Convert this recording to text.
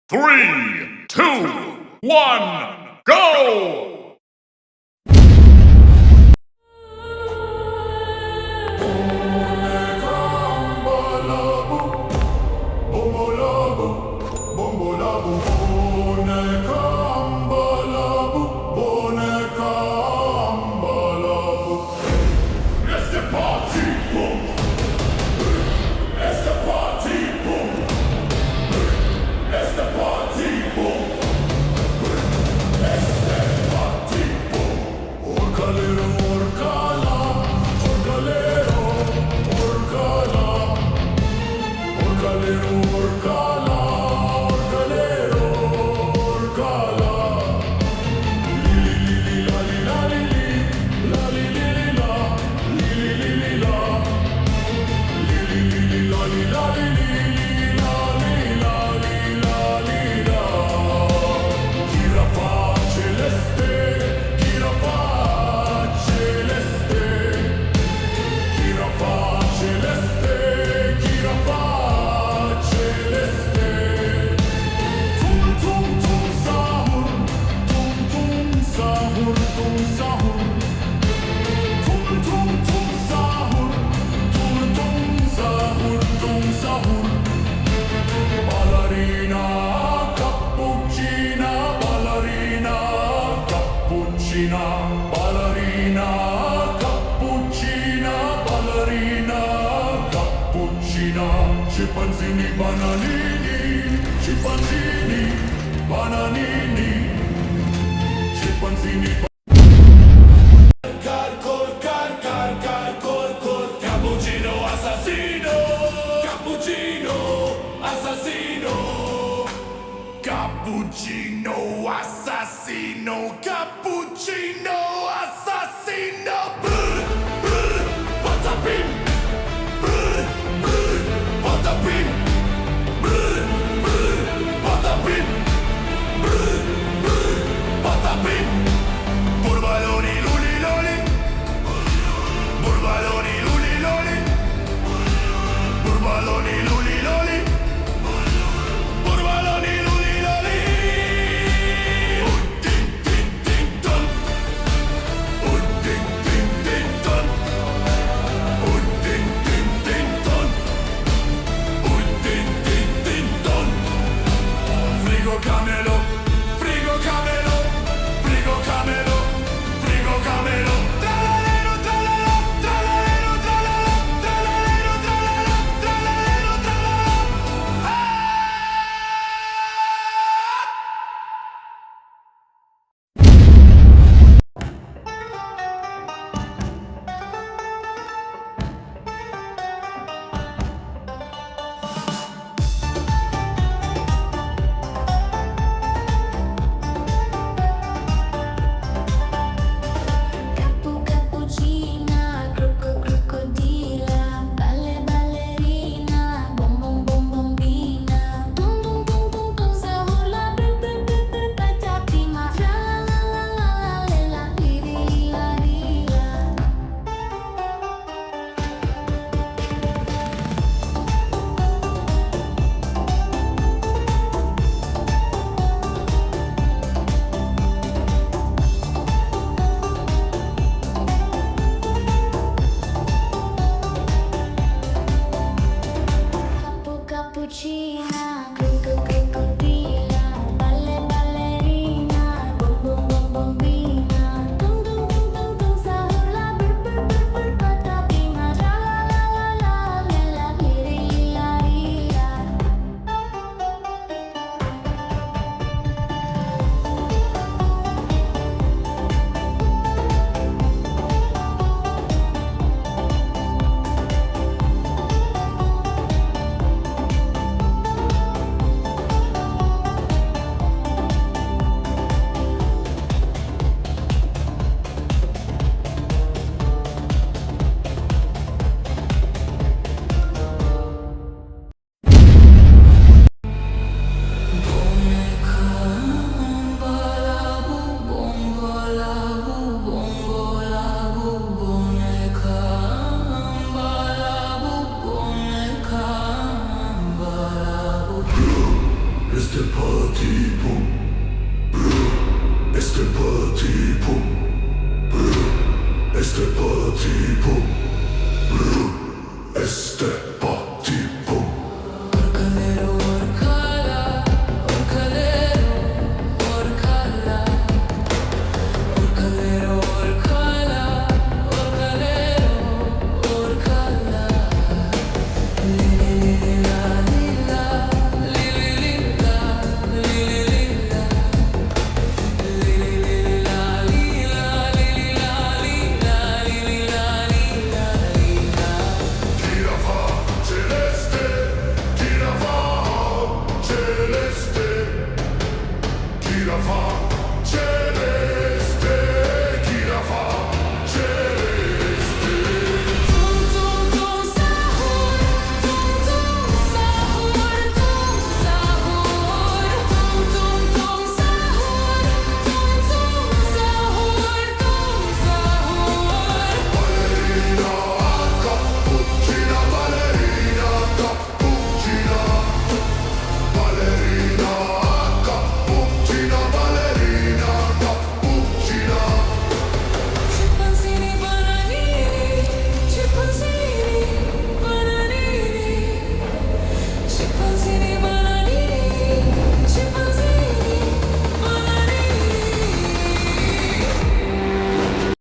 3, 2, 1, go! Scimpanzini, bananini, scimpanzini, bananini, scimpanzini. Cappuccino assassino, cappuccino assassino, cappuccino assassino, cappuccino assassino. Brr, brr, patapim. Brr, brr, patapim. Brr, brr, patapim. Brr, brr, patapim. Burbaloni, luli, loli. Burbaloni, luli, loli. Burbaloni, luli, loli. Burbaloni, luli, loli. Din, din, din, don. Din, din, din, don. Din, din, din, don. Din, din, din, don. Frigo camelo, frigo camelo, frigo camelo, frigo camelo. Tralalero, tralala, tralalero, tralala, tralalero, tralala, tralalero, tralala. Este party pum. Este party pum. Este party pum. Este party